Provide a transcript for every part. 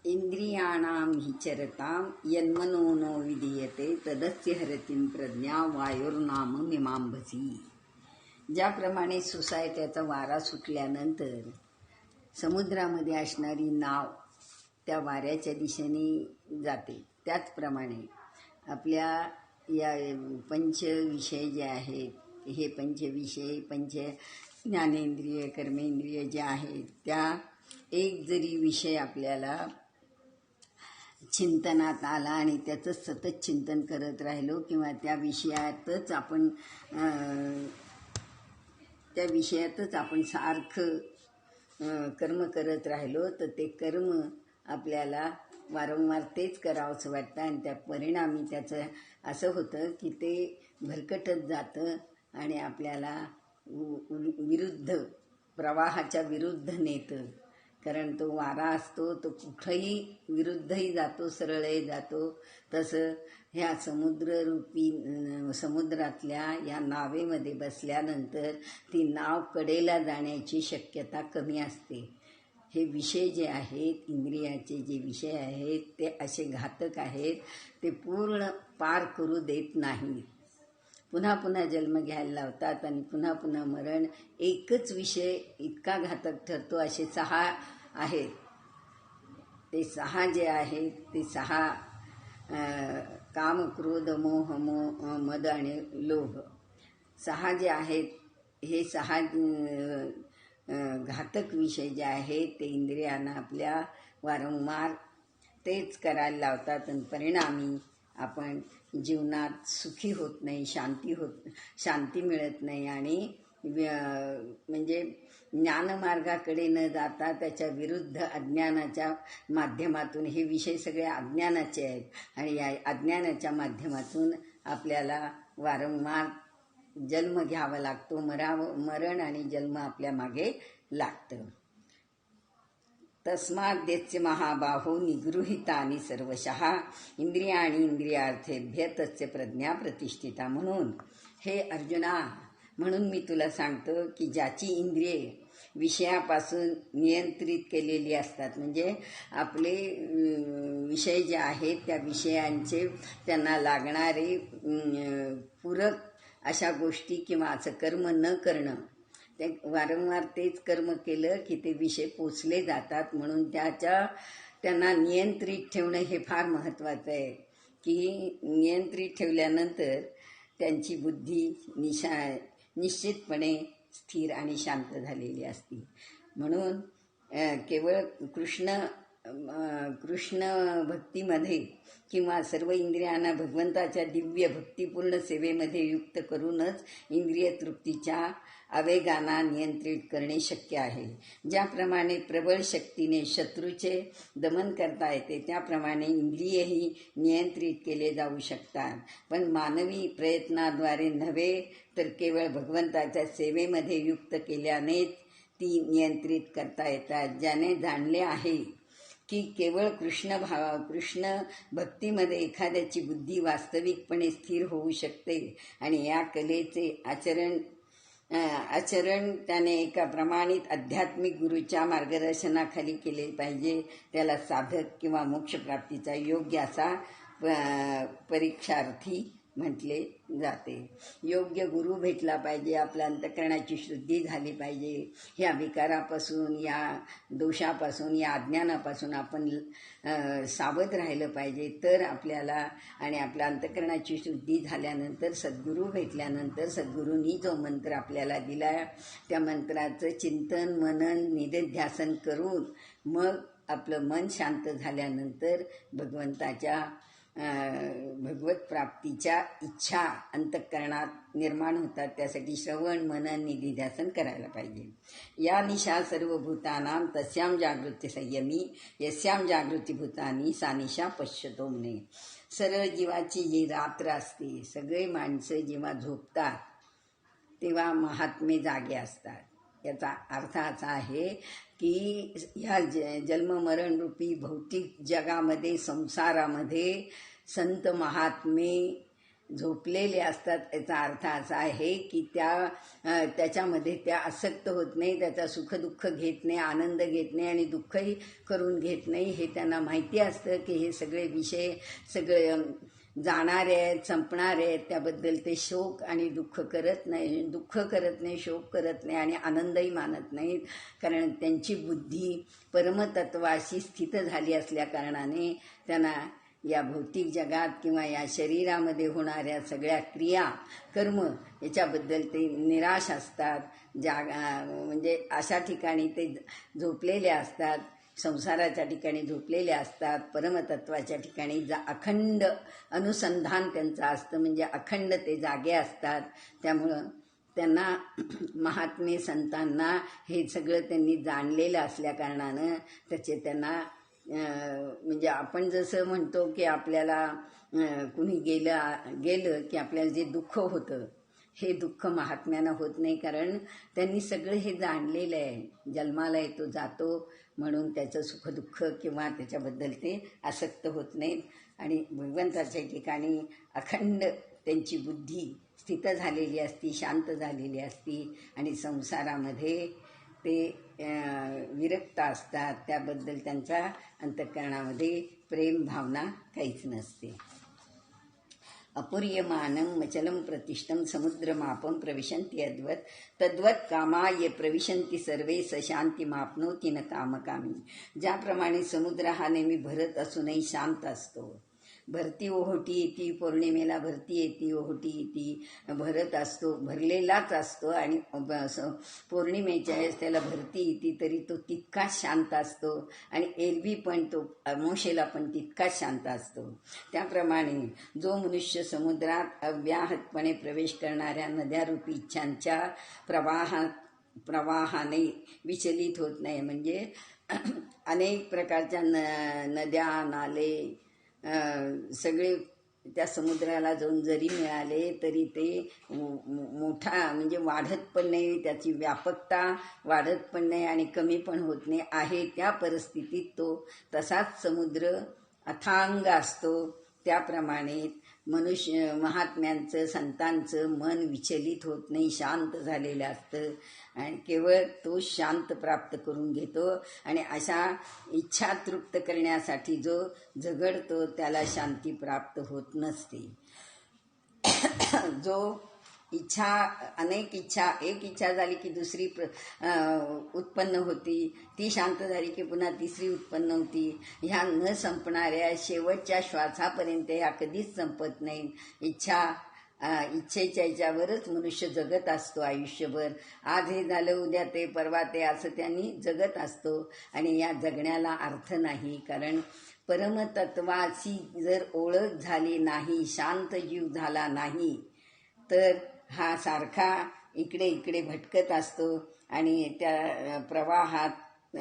इंद्रियाणां विचरतां यन्मनो न विधीयते तदस्य हरतीं प्रज्ञा वायुर्नाम मीमांभसी. ज्याप्रमाणे सोसायट्याचा वारा सुटल्यानंतर समुद्रामध्ये असणारी नाव त्या वाऱ्याच्या दिशेने जाते, त्याचप्रमाणे आपल्या या पंचविषय जे आहेत, हे पंचविषय पंच ज्ञानेंद्रिय कर्मेंद्रिय जे आहेत, त्या एक जरी विषय आपल्याला चिंतनात आला आणि त्याचं सतत चिंतन करत राहिलो किंवा त्या विषयातच आपण सारखं कर्म करत राहिलो तर ते कर्म आपल्याला वारंवार तेच करावंसं वाटतं आणि त्या परिणामी त्याचं असं होतं की ते भरकटत जातं आणि आपल्याला विरुद्ध प्रवाहाच्या विरुद्ध नेतं. कारण तो वारा असतो तो कुठंही विरुद्धही जातो, सरळही जातो. तसं ह्या समुद्रातल्या या नावेमध्ये बसल्यानंतर ती नाव कडेला जाण्याची शक्यता कमी असते. हे विषय जे आहेत, इंद्रियाचे जे विषय आहेत, ते असे घातक आहेत, ते पूर्ण पार करू देत नाहीत. पुन्हा पुन्हा जन्म घ्यायला लावतात आणि पुन्हा पुन्हा मरण. एकच विषय इतका घातक ठरतो. असे 6 आहेत. ते 6 जे आहेत ते 6 काम, क्रोध, मोह, मद आणि लोभ. 6 जे आहेत हे 6 घातक विषय जे आहेत ते इंद्रियांना आपल्या वारंवार तेच करायला लावतात आणि परिणामी आपण जीवनात सुखी होत नाही, शांती मिळत नाही आणि म्हणजे ज्ञानमार्गाकडे न जाता त्याच्या विरुद्ध अज्ञानाच्या माध्यमातून, हे विषय सगळे अज्ञानाचे आहेत आणि या अज्ञानाच्या माध्यमातून आपल्याला वारंवार जन्म घ्यावा लागतो. मरण आणि जन्म आपल्या मागे लागतं. तस्माद्यस्य महाबाहो निगृहीतानि सर्वशः इंद्रियाणि इंद्रियार्थेभ्य तस्य प्रज्ञा प्रतिष्ठिता. म्हणून हे अर्जुना, म्हणून मी तुला सांगतो की ज्याची इंद्रिये विषयापासून नियंत्रित केलेली असतात, म्हणजे आपले विषय जे आहेत त्या विषयांचे त्यांना लागणारे पूरक अशा गोष्टी किंवा असं कर्म न करणं, ते वारंवार तेच कर्म केलं की ते विषय पोचले जातात. म्हणून त्यांना नियंत्रित ठेवणं हे फार महत्त्वाचं आहे. की नियंत्रित ठेवल्यानंतर त्यांची बुद्धी निश्चितपणे स्थिर आणि शांत झालेली असते. म्हणून केवळ कृष्ण भक्तीमध्ये किंवा सर्व इंद्रियांना भगवंताच्या दिव्य भक्तिपूर्ण सेवेमध्ये युक्त करूनच इंद्रिय तृप्तीच्या आवेगांना नियंत्रित करणे शक्य आहे. ज्याप्रमाणे प्रबळ शक्तीने शत्रूचे दमन करता येते, त्याप्रमाणे इंद्रियही नियंत्रित केले जाऊ शकतात. पण मानवी प्रयत्नाद्वारे नव्हे तर केवळ भगवंताच्या सेवेमध्ये युक्त केल्यानेच ती नियंत्रित करता येतात. ज्याने जाणले आहे की केवळ कृष्ण भक्तीमध्ये एखाद्याची बुद्धी वास्तविकपणे स्थिर होऊ शकते आणि या कलेचे आचरण त्याने एका प्रमाणित आध्यात्मिक गुरूच्या मार्गदर्शनाखाली केले पाहिजे. त्याला साधक किंवा मोक्षप्राप्तीचा योग्य असा परीक्षार्थी म्हटले जाते. योग्य गुरु भेटला पाहिजे. आपल्या अंतःकरणाची शुद्धी झाली पाहिजे. ह्या विकारापासून, या दोषापासून, या अज्ञानापासून आपण सावध राहिलं पाहिजे. तर आपल्याला आणि आपल्या अंतःकरणाची शुद्धी झाल्यानंतर सद्गुरू भेटल्यानंतर सद्गुरूंनी जो मंत्र आपल्याला दिला त्या मंत्राचं चिंतन, मनन, निधिध्यासन करून मग आपलं मन शांत झाल्यानंतर भगवंताच्या भगवत प्राप्तीच्या इच्छा अंतःकरणात निर्माण होतात. त्यासाठी श्रवण, मनन, निधिध्यासन करायला पाहिजे. या निशा सर्वभूतानां तस्यां जागृती संयमी यस्यां जागृती भूतानी सा निशा पश्यतो म्हणे. सरळ जीवाची जी रात्र असते, सगळे माणसं जेव्हा झोपतात तेव्हा महात्मे जागे असतात. याचा अर्थ असा आहे की ह्या जन्ममरण रूपी भौतिक जगामध्ये, संसारामध्ये संत महात्मे झोपलेले असतात याचा अर्थ असा आहे की त्याच्यामध्ये त्या आसक्त होत नाही, त्याचा सुखदुःख घेत नाही, आनंद घेत नाही आणि दुःखही करून घेत नाही. हे त्यांना माहिती असतं की हे सगळे विषय सगळे जाणारे आहेत, संपणारे आहेत. त्याबद्दल ते शोक आणि दुःख करत नाही, शोक करत नाही आणि आनंदही मानत नाहीत. कारण त्यांची बुद्धी परमतत्वाशी स्थित झाली असल्या कारणाने त्यांना या भौतिक जगात किंवा या शरीरामध्ये होणाऱ्या सगळ्या क्रिया कर्म याच्याबद्दल ते निराश असतात. म्हणजे अशा ठिकाणी ते झोपलेले असतात, संसाराच्या ठिकाणी झोपलेले असतात. परमतत्वाच्या ठिकाणी अखंड अनुसंधान त्यांचं असतं, म्हणजे अखंड ते जागे असतात. त्यामुळं त्यांना महात्मे संतांना हे सगळं त्यांनी जाणलेलं असल्या कारणानं त्याचे त्यांना म्हणजे आपण जसं म्हणतो की आपल्याला कुणी गेलं की आपल्याला जे दुःख होतं हे दुःख महात्म्यानं होत नाही, कारण त्यांनी सगळं हे जाणलेलं आहे. जन्माला येतो जातो म्हणून त्याचं सुखदुःख किंवा त्याच्याबद्दल ते आसक्त होत नाहीत आणि भगवंताच्या ठिकाणी अखंड त्यांची बुद्धी स्थित झालेली असती, शांत झालेली असती आणि संसारामध्ये ते विरक्त असतात. त्याबद्दल त्यांच्या अंतःकरणामध्ये प्रेम भावना काहीच नसते. अपूर्यमानं मचलं प्रतिष्ठं समुद्रमापं प्रविशन्ति यद्वत् तद्वत् कामाय प्रविशन्ति सर्वे स शांतिमाप्नोति न कामकामी. ज्याप्रमाणे समुद्र हा नेहमी भरत असूनही शांत असतो, भरती ओहोटी येती, पौर्णिमेला भरती येती, ओहोटी येती, भरत असतो, भरलेलाच असतो आणि पौर्णिमेच्या वेळेस त्याला भरती येते तरी तो तितकाच शांत असतो आणि एरवी पण तो अमावस्येला पण तितकाच शांत असतो. त्याप्रमाणे जो मनुष्य समुद्रात अव्याहतपणे प्रवेश करणाऱ्या नद्यारूपी इच्छांच्या प्रवाहाने विचलित होत नाही, म्हणजे अनेक प्रकारच्या नद्या नाले सगळे त्या समुद्राला जाऊन जरी मिळाले तरी ते मोठा म्हणजे वाढत पण नाही, त्याची व्यापकता वाढत पण नाही आणि कमी पण होत नाही. आहे त्या परिस्थितीत तो तसाच समुद्र अथांग असतो. त्याप्रमाणे महात्म्यांचं संतांचं मन विचलित होत नाही, शांत झालेलं असतं आणि केवळ तो शांत प्राप्त करून घेतो. आणि अशा इच्छा तृप्त करण्यासाठी जो झगडतो त्याला शांती प्राप्त होत नसते. जो एक इच्छा झाली की दुसरी उत्पन्न होती, ती शांत झाली की पुन्हा तिसरी उत्पन्न होती. ह्या न संपणाऱ्या शेवटच्या श्वासापर्यंत ह्या कधीच संपत नाही. इच्छेच्या याच्यावरच मनुष्य जगत असतो आयुष्यभर. आज हे झालं, उद्या ते, परवा ते, असं त्यांनी जगत असतो आणि या जगण्याला अर्थ नाही. कारण परमतत्वाची जर ओळख झाली नाही, शांत जीव झाला नाही तर हा सारखा इकडे भटकत असतो आणि त्या प्रवाहात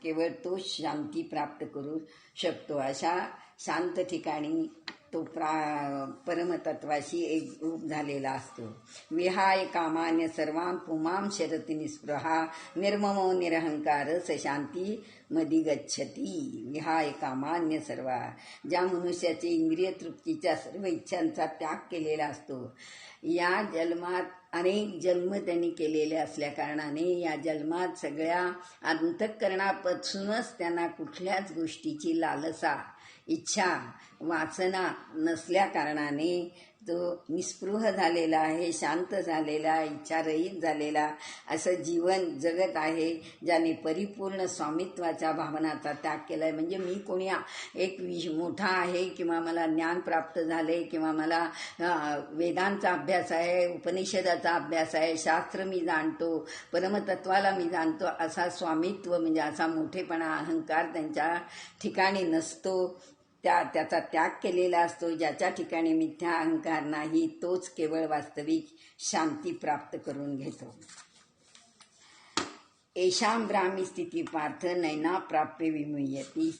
केवळ तो शांती प्राप्त करू शकतो. अशा शांत ठिकाणी तो परमतत्वाशी एकरूप झालेला असतो. विहाय कामान्य सर्वां पुमां शरति निस्पृहा निर्ममो निरहंकार स शांती मदी गच्छती. विहाय कामान्य सर्वा, ज्या मनुष्याचे इंद्रिय तृप्तीच्या सर्व इच्छांचा त्याग केलेला असतो, या जन्मात अनेक जन्म त्यांनी केलेले असल्या कारणाने या जन्मात सगळ्या अंतःकरणापासूनच त्यांना कुठल्याच गोष्टीची लालसा, इच्छा, वासना नसल्या कारणाने तो निस्पृह झालेला आहे, शांत झालेला, इच्छारहित झालेला असं जीवन जगत आहे. ज्याने परिपूर्ण स्वामित्वाच्या भावनाचा त्याग केला आहे. म्हणजे मी कोणी एक मोठा आहे किंवा मला ज्ञान प्राप्त झाले किंवा मला वेदांचा अभ्यास आहे, उपनिषदाचा अभ्यास आहे, शास्त्र मी जाणतो, परमतत्वाला मी जाणतो, असा स्वामित्व म्हणजे असा मोठेपणा, अहंकार त्यांच्या ठिकाणी नसतो. त्याचा त्याग केलेला असतो. ज्याच्या ठिकाणी मिथ्या अहंकार नाही तोच केवळ वास्तविक शांती प्राप्त करून घेतो. येषां ब्राह्मी स्थिती पार्थ नैना प्राप्य विमुह्यति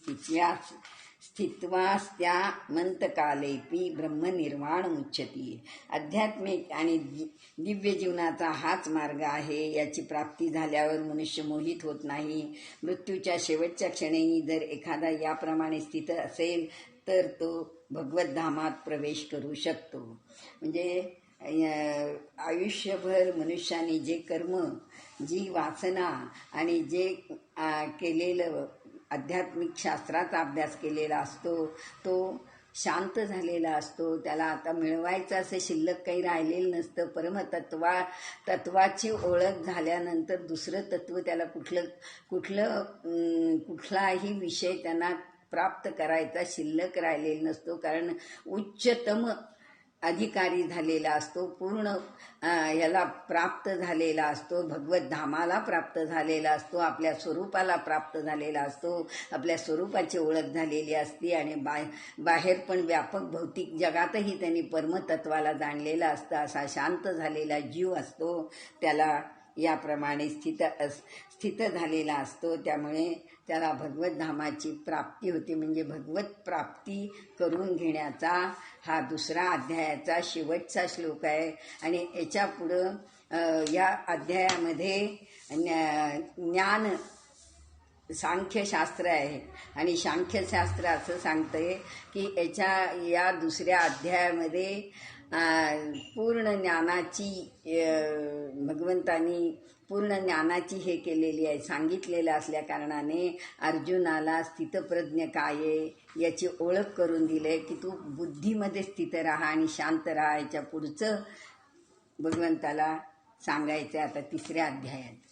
स्थित्वास्त्या मंतकालेपी ब्रह्मनिर्वाणमुच्यते. आध्यात्मिक आणि दिव्य जीवनाचा हाच मार्ग आहे. याची प्राप्ती झाल्यावर मनुष्य मोहित होत नाही. मृत्यूच्या शेवटच्या क्षणी जर एखादा याप्रमाणे स्थित असेल तर तो भगवद्धामात प्रवेश करू शकतो. म्हणजे आयुष्यभर मनुष्याने जे कर्म, जी वासना आणि जे केलेलं आध्यात्मिक शास्त्राचा अभ्यास केलेला असतो तो शांत झालेला असतो. त्याला आता मिळवायचं असं शिल्लक काही राहिलेलं नसतं. तत्वाची ओळख झाल्यानंतर दुसरं तत्व त्याला कुठलाही विषय त्यांना प्राप्त करायचा शिल्लक राहिलेला नसतो. कारण उच्चतम अधिकारी झालेला असतो, पूर्ण याला प्राप्त झालेला असतो, भगवद्धामाला प्राप्त झालेला असतो, आपल्या स्वरूपाला प्राप्त झालेला असतो, आपल्या स्वरूपाची ओळख झालेली असते. आणि बाहेर पण व्यापक भौतिक जगातही त्यांनी परमतत्वाला जाणलेला असतं. असा शांत झालेला जीव असतो, त्याला याप्रमाणे स्थित झालेला असतो. त्यामुळे त्याला भगवद्धामाची प्राप्ती होते. म्हणजे भगवत प्राप्ती करून घेण्याचा हा दुसरा अध्यायाचा शेवटचा श्लोक आहे. आणि याच्या पुढं या अध्यायामध्ये ज्ञान सांख्यशास्त्र आहे. आणि सांख्यशास्त्र असं सांगतंय की या दुसऱ्या अध्यायामध्ये पूर्ण ज्ञानाची भगवंतांनी पूर्ण ज्ञानाची हे केलेली आहे, सांगितलेलं असल्या कारणाने अर्जुनाला स्थितप्रज्ञ काय आहे याची ओळख करून दिली की तू बुद्धीमध्ये स्थित राहा आणि शांत राहा. याच्या पुढचं भगवंताला सांगायचं आता तिसऱ्या अध्यायात.